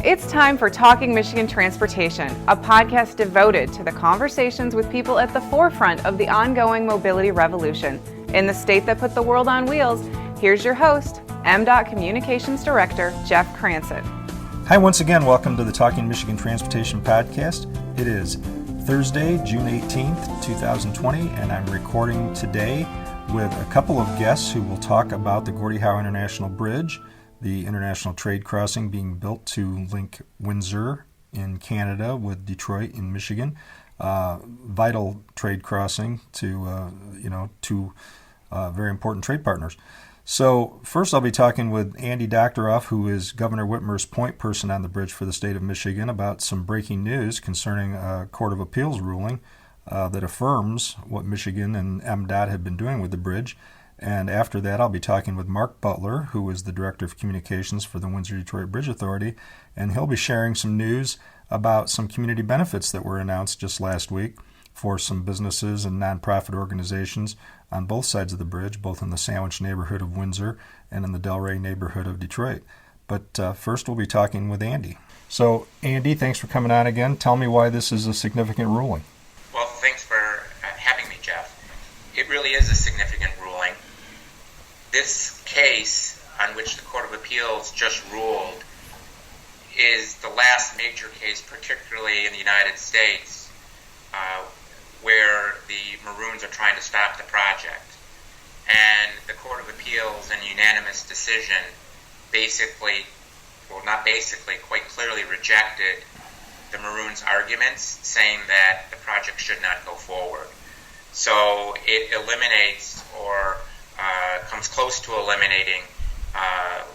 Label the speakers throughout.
Speaker 1: It's time for Talking Michigan Transportation, a podcast devoted to the conversations with people at the forefront of the ongoing mobility revolution. In the state that put the world on wheels, here's your host, MDOT Communications Director, Jeff Cranston.
Speaker 2: Hi, once again, welcome to the Talking Michigan Transportation podcast. It is Thursday, June 18th, 2020, and I'm recording today with a couple of guests who will talk about the Gordie Howe International Bridge, the international trade crossing being built to link Windsor in Canada with Detroit in Michigan. Vital trade crossing to two very important trade partners. So first I'll be talking with Andy Doctoroff, who is Governor Whitmer's point person on the bridge for the state of Michigan, about some breaking news concerning a Court of Appeals ruling that affirms what Michigan and MDOT have been doing with the bridge. And after that, I'll be talking with Mark Butler, who is the Director of Communications for the Windsor-Detroit Bridge Authority, and he'll be sharing some news about some community benefits that were announced just last week for some businesses and nonprofit organizations on both sides of the bridge, both in the Sandwich neighborhood of Windsor and in the Delray neighborhood of Detroit. But first, we'll be talking with Andy. So, Andy, thanks for coming on again. Tell me why this is a significant ruling.
Speaker 3: Well, thanks for having me, Jeff. It really is a significant ruling. This case on which the Court of Appeals just ruled is the last major case, particularly in the United States, where the Maroons are trying to stop the project. And the Court of Appeals, in a unanimous decision, quite clearly rejected the Maroons' arguments, saying that the project should not go forward. So it eliminates or comes close to eliminating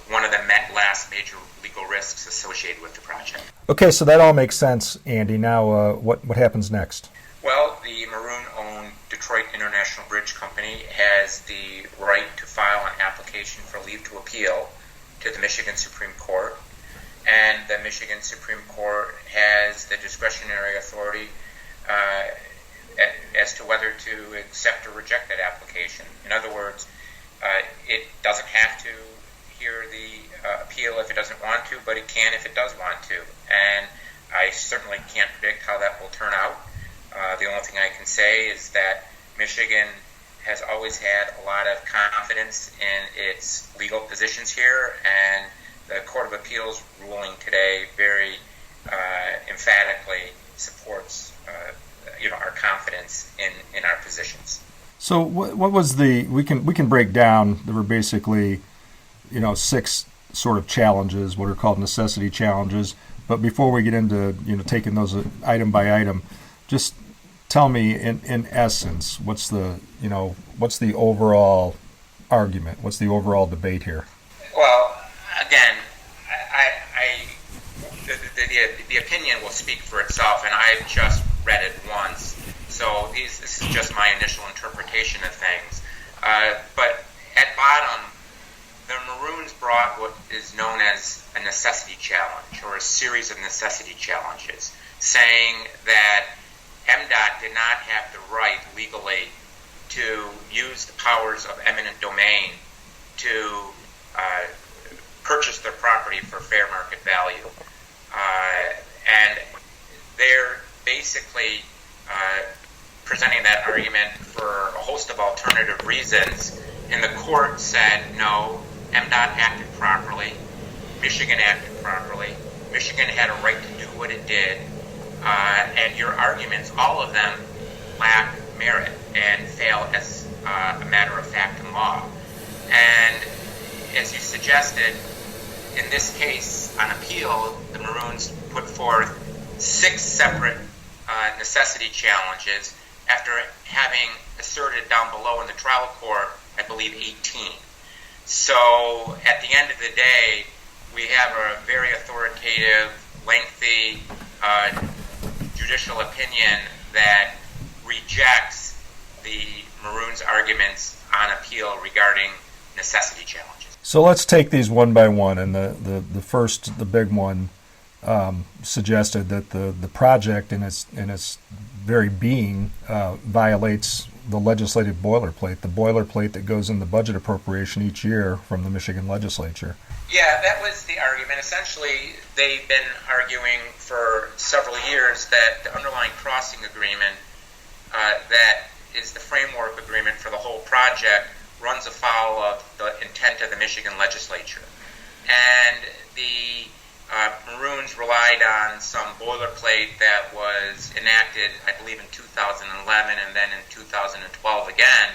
Speaker 3: one of the last major legal risks associated with the project.
Speaker 2: Okay, so that all makes sense, Andy. Now, what happens next?
Speaker 3: Well, the Maroon-owned Detroit International Bridge Company has the right to file an application for leave to appeal to the Michigan Supreme Court, and the Michigan Supreme Court has the discretionary authority as to whether to accept or reject that application. In other words, it doesn't have to hear the appeal if it doesn't want to, but it can if it does want to. And I certainly can't predict how that will turn out. The only thing I can say is that Michigan has always had a lot of confidence in its legal positions here, and the Court of Appeals ruling today very emphatically supports our confidence in our positions.
Speaker 2: So what was we can break down, there were basically, 6 sort of challenges, what are called necessity challenges. But before we get into, taking those item by item, just tell me in essence, what's the overall argument? What's the overall debate here?
Speaker 3: Well, again, the opinion will speak for itself, and I've just read it once, so this is just my initial interpretation of things. But at bottom, the Maroons brought what is known as a necessity challenge, or a series of necessity challenges, saying that MDOT did not have the right legally to use the powers of eminent domain to purchase their property for fair market value. And they're basically presenting that argument for a host of alternative reasons. And the court said, no, MDOT acted properly, Michigan acted properly, Michigan had a right to do what it did, and your arguments, all of them, lack merit and fail as a matter of fact in law. And as you suggested, in this case on appeal, the Maroons put forth 6 separate necessity challenges after having asserted down below in the trial court, I believe, 18. So at the end of the day, we have a very authoritative, lengthy judicial opinion that rejects the Maroons' arguments on appeal regarding necessity challenges.
Speaker 2: So let's take these one by one. And the first, the big one, suggested that the project in its very being violates the legislative boilerplate, the boilerplate that goes in the budget appropriation each year from the Michigan legislature.
Speaker 3: Yeah, that was the argument. Essentially, they've been arguing for several years that the underlying crossing agreement that is the framework agreement for the whole project runs afoul of the intent of the Michigan legislature. And the Maroons relied on some boilerplate that was enacted, I believe, in 2011 and then in 2012 again.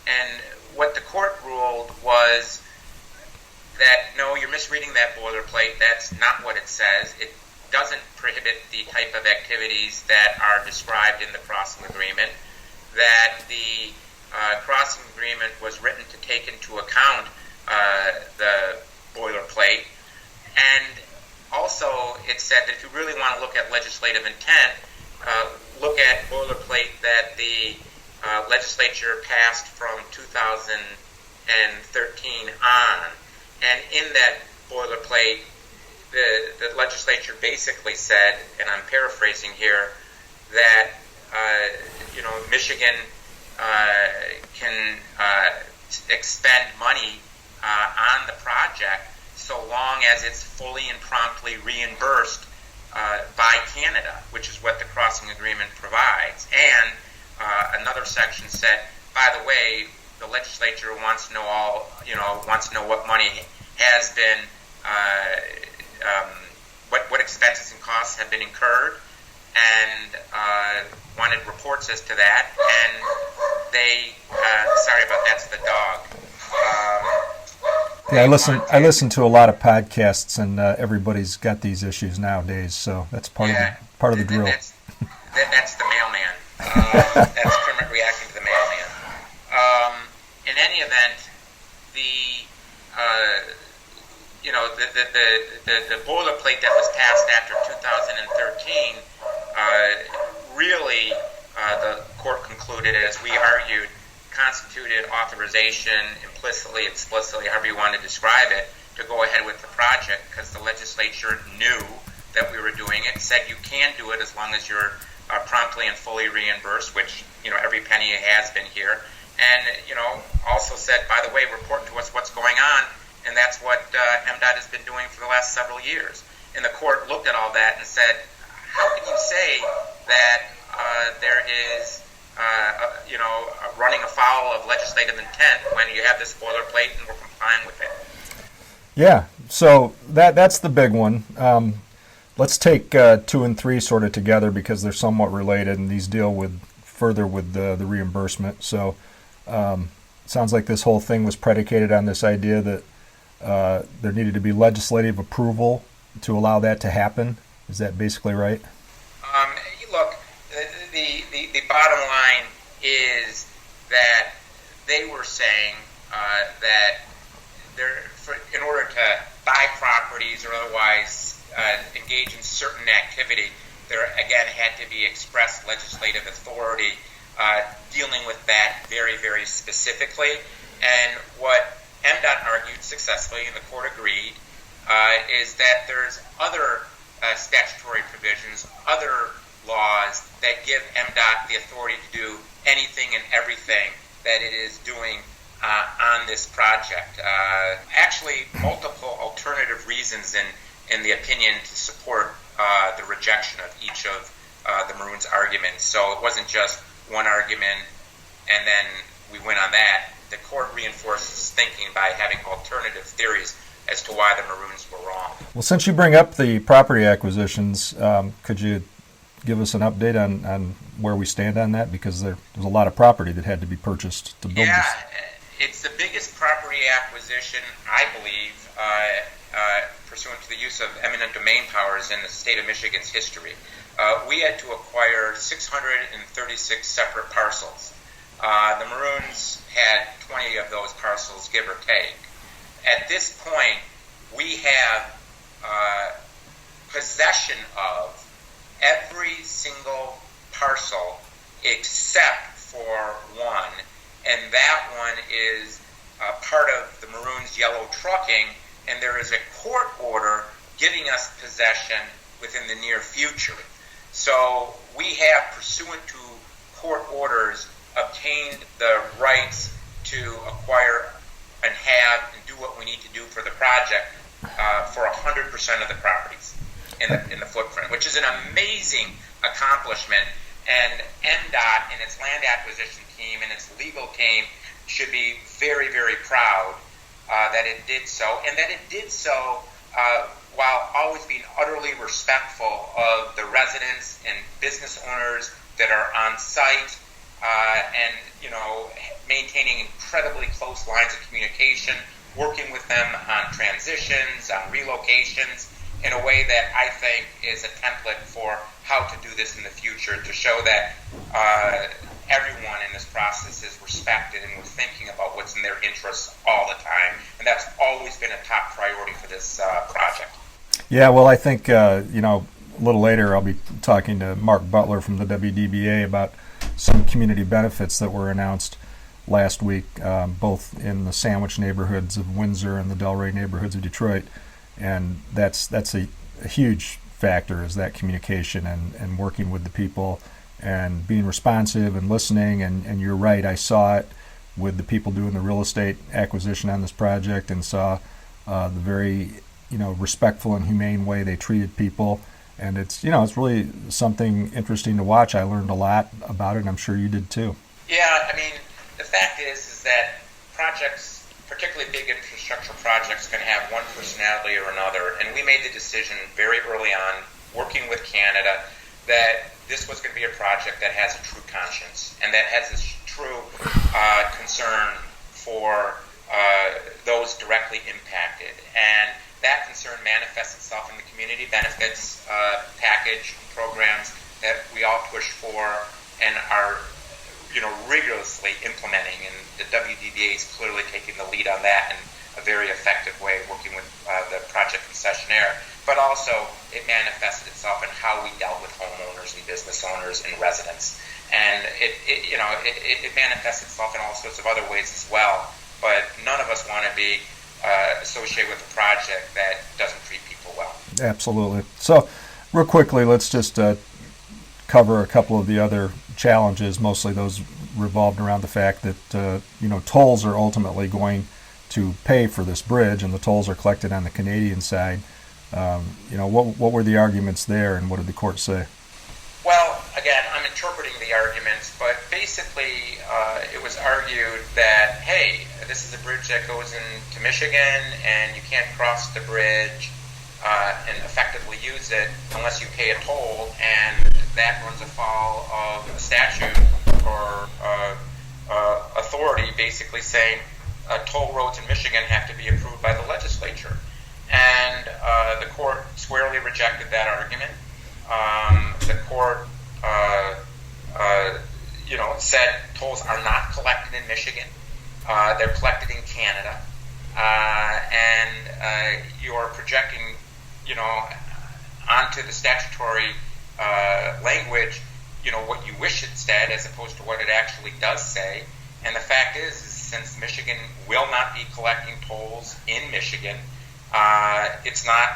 Speaker 3: And what the court ruled was that, no, you're misreading that boilerplate. That's not what it says. It doesn't prohibit the type of activities that are described in the crossing agreement, that the crossing agreement was written to take into account the boilerplate, and also it said that if you really want to look at legislative intent, look at boilerplate that the legislature passed from 2013 on, and in that boilerplate, the legislature basically said, and I'm paraphrasing here, that Michigan can expend money on the project so long as it's fully and promptly reimbursed by Canada, which is what the crossing agreement provides. And another section said, by the way, the legislature wants to know what money has been, what expenses and costs have been incurred, and wanted reports as to that. And they, sorry about that's the dog.
Speaker 2: Yeah, I listen to a lot of podcasts, and everybody's got these issues nowadays, so that's part of the drill.
Speaker 3: That's the mailman. That's Kermit reacting to the mailman. In any event, the boilerplate that was passed after 2013 really, the court concluded, as we argued, constituted authorization implicitly, explicitly, however you want to describe it, to go ahead with the project, because the legislature knew that we were doing it, said you can do it as long as you're promptly and fully reimbursed, which every penny has been here, and also said, by the way, report to us what's going on, and that's what MDOT has been doing for the last several years. And the court looked at all that and said, how can you say that there is running afoul of legislative intent when you have this boilerplate and we're complying with it?
Speaker 2: Yeah, so that's the big one. Let's take 2 and 3 sort of together because they're somewhat related, and these deal further with the reimbursement. So sounds like this whole thing was predicated on this idea that there needed to be legislative approval to allow that to happen. Is that basically right?
Speaker 3: Look, the bottom line is that they were saying that in order to buy properties or otherwise engage in certain activity, there again had to be express legislative authority dealing with that very, very specifically. And what MDOT argued successfully, and the court agreed, is that there's other statutory provisions, other laws that give MDOT the authority to do anything and everything that it is doing on this project. Actually, multiple alternative reasons in the opinion to support the rejection of each of the Maroons' arguments. So it wasn't just one argument and then we went on that. The court reinforces thinking by having alternative theories as to why the Maroons were wrong.
Speaker 2: Well, since you bring up the property acquisitions, could you give us an update on where we stand on that? Because there's a lot of property that had to be purchased to build this.
Speaker 3: It's the biggest property acquisition, I believe, pursuant to the use of eminent domain powers in the state of Michigan's history. We had to acquire 636 separate parcels. The Maroons had 20 of those parcels, give or take. At this point, we have possession of every single parcel except for one, and that one is part of the Maroons' yellow trucking, and there is a court order giving us possession within the near future. So we have, pursuant to court orders, obtained the rights to acquire and have and do what we need to do for the project for 100% of the properties in the footprint, which is an amazing accomplishment. And MDOT and its land acquisition team and its legal team should be very, very proud that it did so, and that it did so while always being utterly respectful of the residents and business owners that are on site, and maintaining incredibly close lines of communication, working with them on transitions, on relocations, in a way that I think is a template for how to do this in the future, to show that everyone in this process is respected and we're thinking about what's in their interests all the time. And that's always been a top priority for this project.
Speaker 2: Yeah, well, I think, a little later I'll be talking to Mark Butler from the WDBA about some community benefits that were announced last week, both in the Sandwich neighborhoods of Windsor and the Delray neighborhoods of Detroit. And that's a huge factor, is that communication and working with the people and being responsive and listening. And you're right, I saw it with the people doing the real estate acquisition on this project, and saw the very respectful and humane way they treated people. And it's really something interesting to watch. I learned a lot about it, and I'm sure you did too.
Speaker 3: Yeah, I mean, the fact is that projects, particularly big infrastructure projects, can have one personality or another. And we made the decision very early on, working with Canada, that this was going to be a project that has a true conscience and that has a true concern for those directly impacted. And that concern manifests itself in the community benefits package programs that we all push for and are rigorously implementing, and the WDBA is clearly taking the lead on that in a very effective way, working with the project concessionaire. But also, it manifested itself in how we dealt with homeowners and business owners and residents, and it manifests itself in all sorts of other ways as well. But none of us want to be associated with a project that doesn't treat people well. Absolutely.
Speaker 2: So, real quickly, let's just cover a couple of the other challenges. Mostly those revolved around the fact that tolls are ultimately going to pay for this bridge, and the tolls are collected on the Canadian side. What were the arguments there, and what did the court say?
Speaker 3: Well, again, I'm interpreting the arguments, but basically it was argued that, hey, this is a bridge that goes into Michigan, and you can't cross the bridge and effectively use it unless you pay a toll, and that runs afoul of a statute or authority basically saying toll roads in Michigan have to be approved by the legislature. And the court squarely rejected that argument. The court said tolls are not collected in Michigan. They're collected in Canada. And you're projecting, onto the statutory language, what you wish it said as opposed to what it actually does say. And the fact is since Michigan will not be collecting tolls in Michigan, it's not,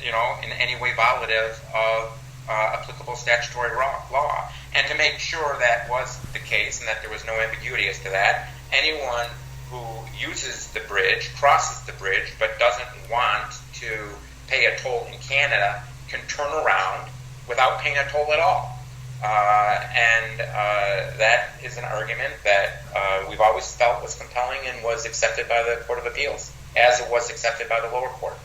Speaker 3: in any way violative of applicable statutory law. And to make sure that was the case and that there was no ambiguity as to that, anyone who uses the bridge, crosses the bridge, but doesn't want to pay a toll in Canada can turn around without paying a toll at all. And that is an argument that we've always felt was compelling and was accepted by the Court of Appeals, as it was accepted by the lower court.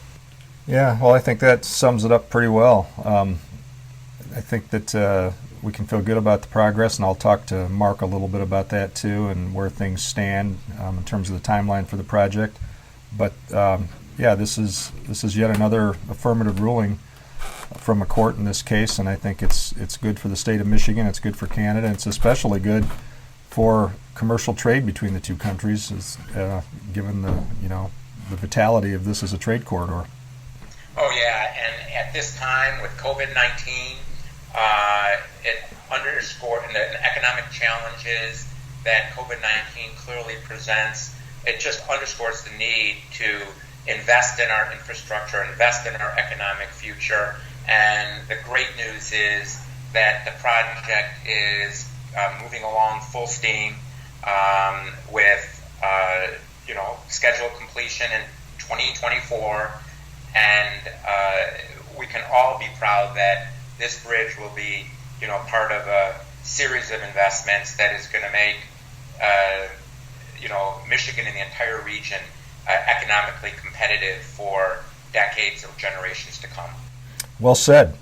Speaker 2: Yeah, well, I think that sums it up pretty well. I think that we can feel good about the progress, and I'll talk to Mark a little bit about that too, and where things stand in terms of the timeline for the project. But this is yet another affirmative ruling from a court in this case, and I think it's good for the state of Michigan. It's good for Canada. It's especially good for commercial trade between the two countries, given the vitality of this as a trade corridor.
Speaker 3: Oh yeah, and at this time with COVID-19, it underscored the economic challenges that COVID-19 clearly presents. It just underscores the need to invest in our infrastructure, invest in our economic future. And the great news is that the project is moving along full steam with scheduled completion in 2024, and we can all be proud that this bridge will be part of a series of investments that is going to make Michigan and the entire region economically competitive for decades or generations to come.
Speaker 2: Well said.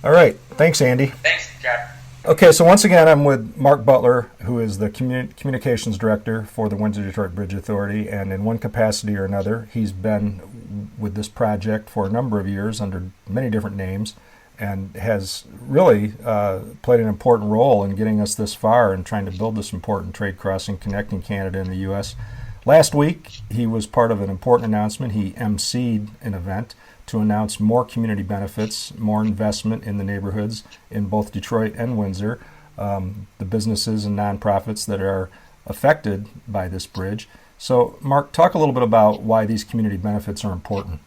Speaker 2: All right. Thanks, Andy.
Speaker 3: Thanks, Jeff.
Speaker 2: Okay, so once again, I'm with Mark Butler, who is the communications director for the Windsor-Detroit Bridge Authority, and in one capacity or another, he's been with this project for a number of years under many different names, and has really played an important role in getting us this far and trying to build this important trade crossing connecting Canada and the U.S. Last week, he was part of an important announcement. He emceed an event to announce more community benefits, more investment in the neighborhoods in both Detroit and Windsor, the businesses and nonprofits that are affected by this bridge. So, Mark, talk a little bit about why these community benefits are important.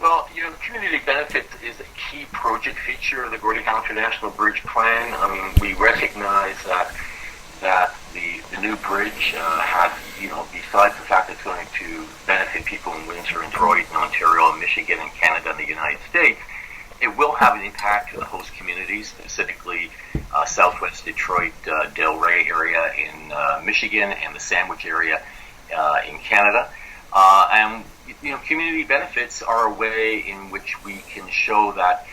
Speaker 4: Well, community benefits is a key project feature of the Gordie Howe International Bridge Plan. I mean, we recognize that the new bridge has, besides the fact it's going to benefit people in Windsor and Detroit and Ontario and Michigan and Canada and the United States, it will have an impact to the host communities, specifically Southwest Detroit, Delray area in Michigan and the Sandwich area in Canada. And community benefits are a way in which we can show that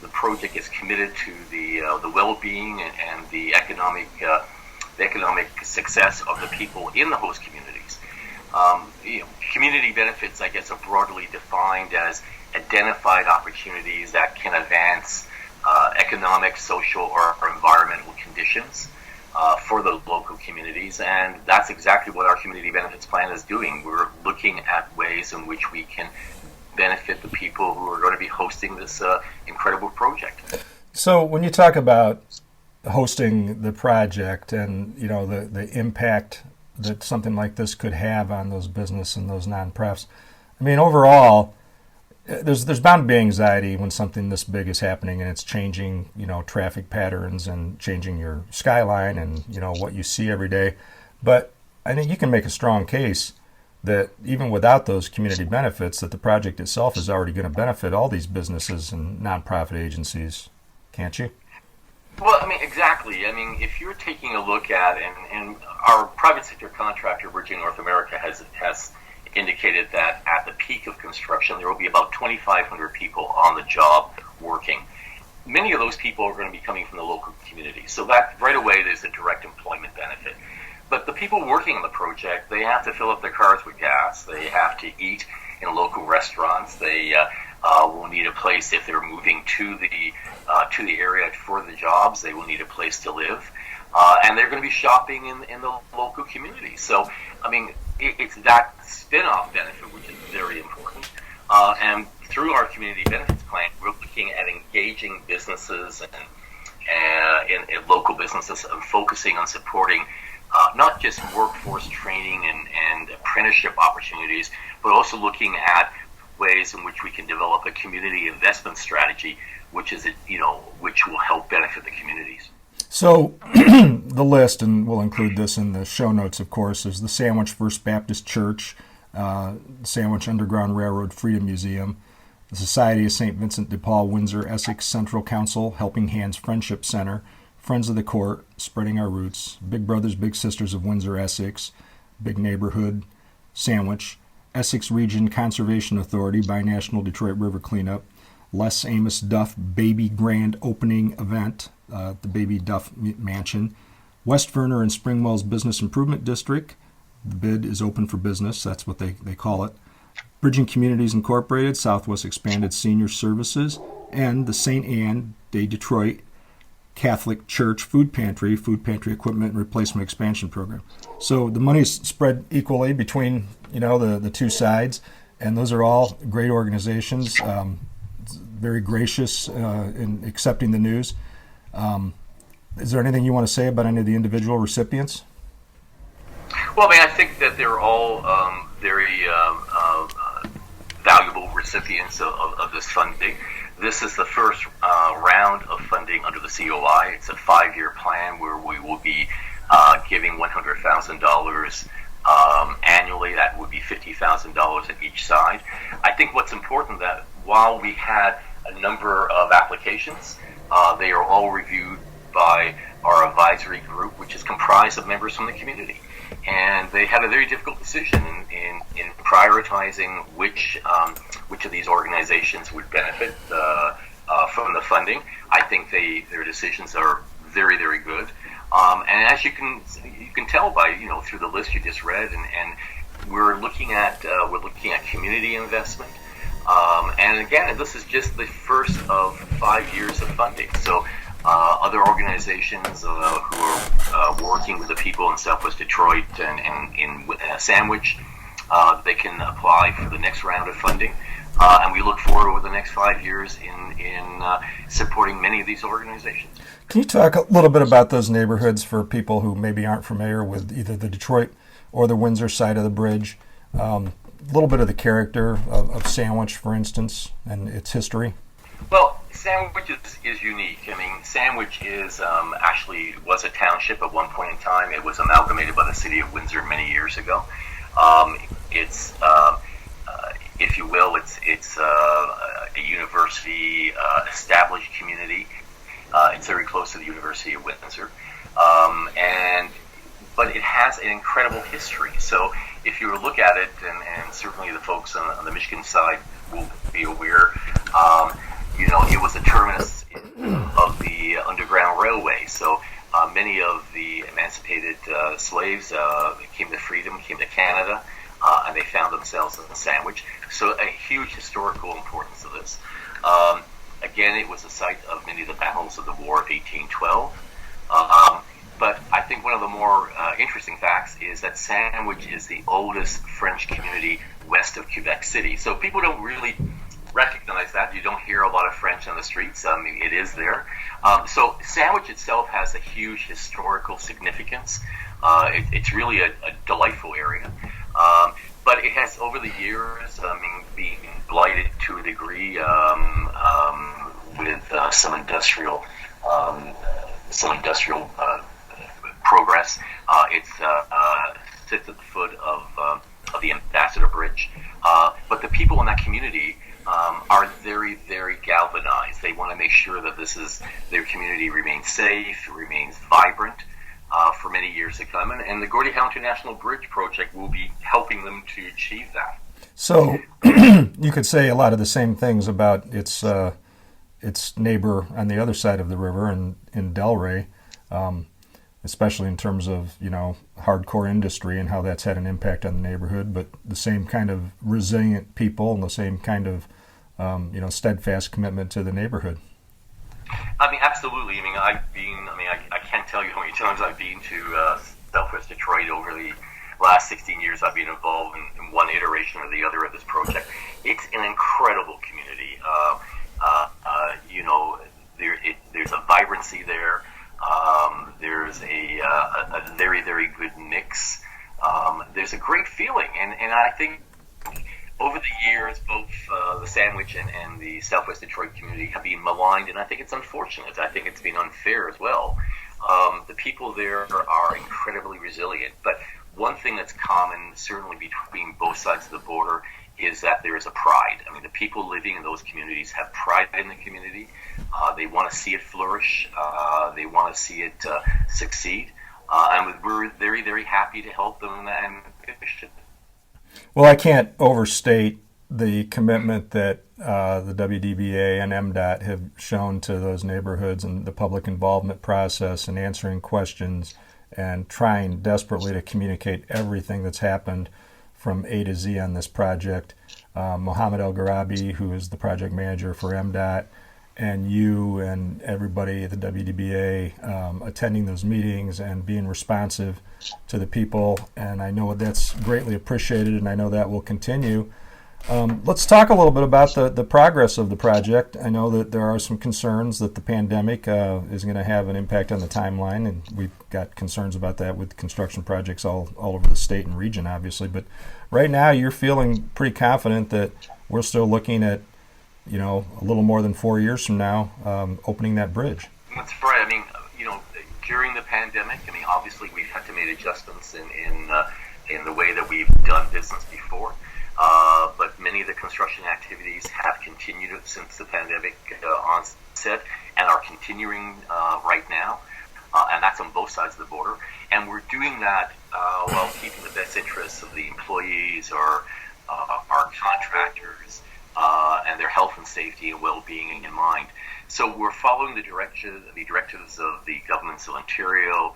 Speaker 4: the project is committed to the well-being and the economic success of the people in the host communities. Community benefits, I guess, are broadly defined as identified opportunities that can advance economic, social, or environmental conditions for the local communities, and that's exactly what our community benefits plan is doing. We're looking at ways in which we can benefit the people who are going to be hosting this incredible project.
Speaker 2: So when you talk about hosting the project and the impact that something like this could have on those business and those nonprofits, I mean, overall, there's bound to be anxiety when something this big is happening and it's changing, traffic patterns and changing your skyline and, what you see every day. But I think you can make a strong case that even without those community benefits, that the project itself is already going to benefit all these businesses and nonprofit agencies, can't you?
Speaker 4: Well, I mean, exactly. I mean, if you're taking a look at, and our private sector contractor, Virgin North America, has indicated that at the peak of construction, there will be about 2,500 people on the job working. Many of those people are going to be coming from the local community. So that right away, there's a direct employment benefit. But the people working on the project, they have to fill up their cars with gas. They have to eat in local restaurants. They will need a place if they're moving to the area for the jobs. They will need a place to live, and they're going to be shopping in the local community. So, I mean, it's that spin-off benefit which is very important. And through our community benefits plan, we're looking at engaging businesses and local businesses and focusing on supporting not just workforce training and apprenticeship opportunities, but also looking at ways in which we can develop a community investment strategy, which will help benefit the communities.
Speaker 2: So the list, and we'll include this in the show notes, of course, is the Sandwich First Baptist Church, Sandwich Underground Railroad Freedom Museum, the Society of St. Vincent de Paul Windsor Essex Central Council, Helping Hands Friendship Center, Friends of the Court, Spreading Our Roots, Big Brothers Big Sisters of Windsor Essex, Big Neighborhood, Sandwich, Essex Region Conservation Authority, Binational Detroit River Cleanup, Les Amos Duff Baby Grand Opening Event, the Baby Duff Mansion, West Verner and Springwell's Business Improvement District. The bid is open for business. That's what they call it. Bridging Communities Incorporated, Southwest Expanded Senior Services, and the St. Anne de Detroit Catholic Church Food Pantry Equipment and Replacement Expansion Program. So the money's spread equally between the two sides, and those are all great organizations, very gracious in accepting the news. Is there anything you want to say about any of the individual recipients?
Speaker 4: Well, I mean, I think that they're all very valuable recipients of this funding. This is the first round of funding under the COI. It's a 5-year plan where we will be giving $100,000 annually. That would be $50,000 at each side. I think what's important that while we had a number of applications, they are all reviewed by our advisory group, which is comprised of members from the community. And they had a very difficult decision in prioritizing which of these organizations would benefit from the funding. I think their decisions are very, very good. And as you can tell by through the list you just read, and we're looking at community investment. And again, this is just the first of 5 years of funding. So other organizations who are working with the people in Southwest Detroit and in Sandwich, they can apply for the next round of funding. And we look forward over the next 5 years in supporting many of these organizations.
Speaker 2: Can you talk a little bit about those neighborhoods for people who maybe aren't familiar with either the Detroit or the Windsor side of the bridge? A little bit of the character of Sandwich, for instance, and its history.
Speaker 4: Well, Sandwich is unique. I mean, Sandwich is actually was a township at one point in time. It was amalgamated by the city of Windsor many years ago. It's if you will, it's a university established community. It's very close to the University of Windsor, but it has an incredible history. So if you look at it, and certainly the folks on the Michigan side will be aware, it was a terminus of the Underground Railway. So many of the emancipated slaves came to freedom, came to Canada, and they found themselves in the Sandwich. So a huge historical importance of this. Again, it was the site of many of the battles of the War of 1812. But I think one of the more interesting facts is that Sandwich is the oldest French community west of Quebec City. So people don't really recognize that. You don't hear a lot of French on the streets. I mean, it is there. So Sandwich itself has a huge historical significance. It's really a delightful area. But it has, over the years, been blighted to a degree with some industrial progress. It sits at the foot of the Ambassador Bridge. But the people in that community are very, very galvanized. They want to make sure that their community remains safe, remains vibrant for many years to come. And the Gordie Howe International Bridge project will be helping them to achieve that.
Speaker 2: So you could say a lot of the same things about its neighbor on the other side of the river in Delray, especially in terms of hardcore industry and how that's had an impact on the neighborhood. But the same kind of resilient people and the same kind of steadfast commitment to the neighborhood.
Speaker 4: I mean, absolutely. I can't tell you how many times I've been to Southwest Detroit over the last 16 years. I've been involved in one iteration or the other of this project. It's an incredible community. There's a vibrancy there. There's a very, very good mix. There's a great feeling, and I think over the years, both the Sandwich and the Southwest Detroit community have been maligned, and I think it's unfortunate. I think it's been unfair as well. The people there are incredibly resilient, but one thing that's common, certainly between both sides of the border, is that there is a pride. I mean, the people living in those communities have pride in the community. They want to see it flourish. They want to see it succeed. And we're very, very happy to help them and finish it.
Speaker 2: Well, I can't overstate the commitment that the WDBA and MDOT have shown to those neighborhoods and the public involvement process and answering questions and trying desperately to communicate everything that's happened from A to Z on this project. Mohammed El Garabi, who is the project manager for MDOT, and you and everybody at the WDBA attending those meetings and being responsive to the people, and I know that's greatly appreciated, and I know that will continue. Let's talk a little bit about the progress of the project. I know that there are some concerns that the pandemic is going to have an impact on the timeline, and we've got concerns about that with construction projects all over the state and region, obviously. But right now, you're feeling pretty confident that we're still looking at a little more than 4 years from now, opening that bridge.
Speaker 4: That's right. I mean, during the pandemic, obviously we've had to make adjustments in the way that we've done business before. But many of the construction activities have continued since the pandemic onset and are continuing right now. And that's on both sides of the border. And we're doing that while keeping the best interests of the employees or our contractors and their health and safety and well-being in mind. So we're following the directives of the governments of Ontario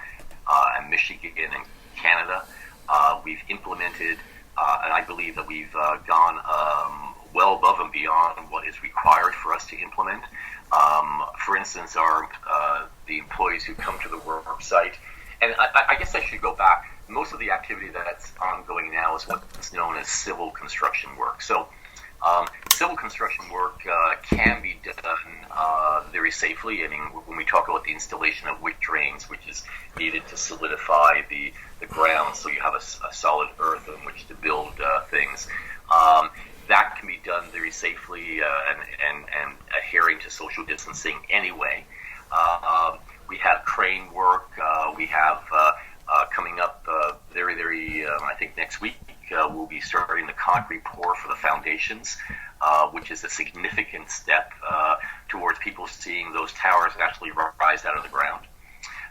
Speaker 4: and Michigan and Canada. We've implemented, and I believe that we've gone well above and beyond what is required for us to implement. For instance, the employees who come to the work site, and I guess I should go back. Most of the activity that's ongoing now is what's known as civil construction work. So civil construction work can be done very safely. When we talk about the installation of wick drains, which is needed to solidify the ground so you have a solid earth on which to build things, that can be done very safely and adhering to social distancing anyway. We have crane work. We have coming up very, I think next week, we'll be starting the concrete pour for the foundations, which is a significant step towards people seeing those towers actually rise out of the ground.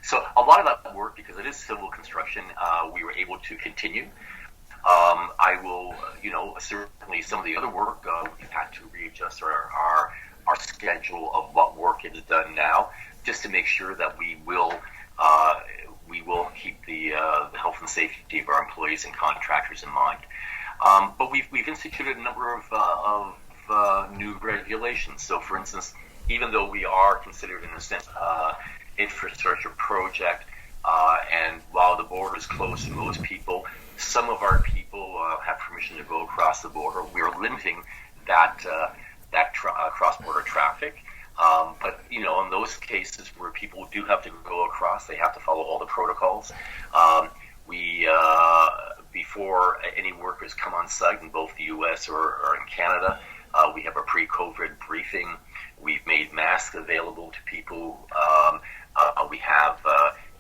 Speaker 4: So a lot of that work, because it is civil construction, we were able to continue. I will, certainly some of the other work, we've had to readjust our schedule of what work is done now, just to make sure that we will keep the health and safety of our employees and contractors in mind. But we've instituted a number of new regulations. So, for instance, even though we are considered in a sense infrastructure project, and while the border is closed to most people, some of our people have permission to go across the border. We are limiting that cross-border traffic. But, in those cases where people do have to go across, they have to follow all the protocols. Before any workers come on site in both the U.S. or in Canada, we have a pre-COVID briefing. We've made masks available to people. We have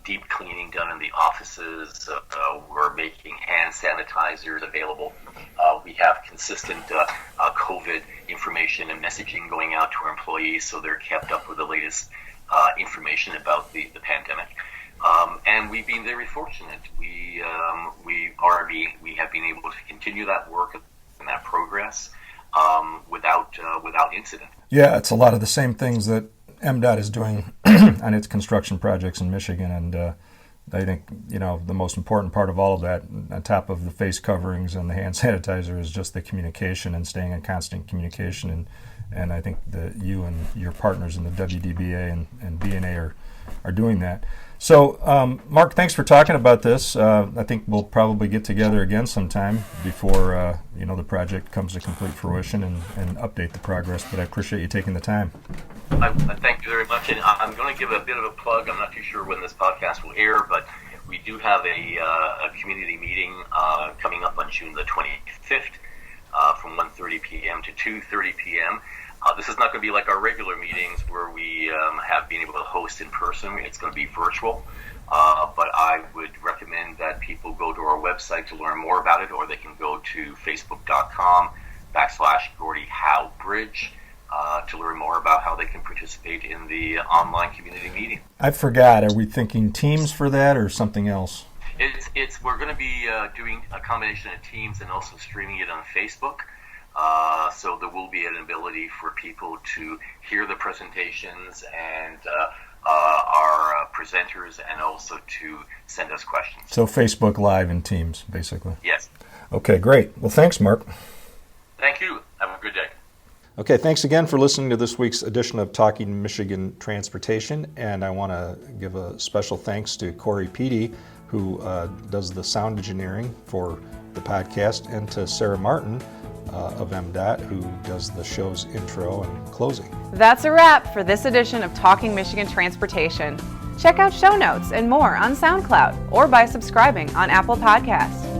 Speaker 4: deep cleaning done in the offices. We're making hand sanitizers available. We have consistent COVID information and messaging going out to our employees, so they're kept up with the latest information about the pandemic. And we've been very fortunate. We have been able to continue that work and that progress without incident.
Speaker 2: Yeah, it's a lot of the same things that MDOT is doing on its construction projects in Michigan, and I think the most important part of all of that, on top of the face coverings and the hand sanitizer, is just the communication and staying in constant communication. And I think that you and your partners in the WDBA and BNA are doing that. So, Mark, thanks for talking about this. I think we'll probably get together again sometime before the project comes to complete fruition and update the progress. But I appreciate you taking the time.
Speaker 4: Thank you very much. And I'm going to give a bit of a plug. I'm not too sure when this podcast will air, but we do have a community meeting coming up on June the 25th from 1:30 p.m. to 2:30 p.m. This is not going to be like our regular meetings where we have been able to host in person. It's going to be virtual. But I would recommend that people go to our website to learn more about it, or they can go to facebook.com/Gordie Howe Bridge to learn more about how they can participate in the online community meeting.
Speaker 2: I forgot. Are we thinking Teams for that or something else?
Speaker 4: We're going to be doing a combination of Teams and also streaming it on Facebook. So there will be an ability for people to hear the presentations and our presenters, and also to send us questions.
Speaker 2: So Facebook Live and Teams, basically.
Speaker 4: Yes.
Speaker 2: Okay, great. Well, thanks, Mark.
Speaker 4: Thank you. Have a good day.
Speaker 2: Okay, thanks again for listening to this week's edition of Talking Michigan Transportation, and I want to give a special thanks to Corey Peedy, who does the sound engineering for the podcast, and to Sarah Martin of MDOT, who does the show's intro and closing.
Speaker 1: That's a wrap for this edition of Talking Michigan Transportation. Check out show notes and more on SoundCloud or by subscribing on Apple Podcasts.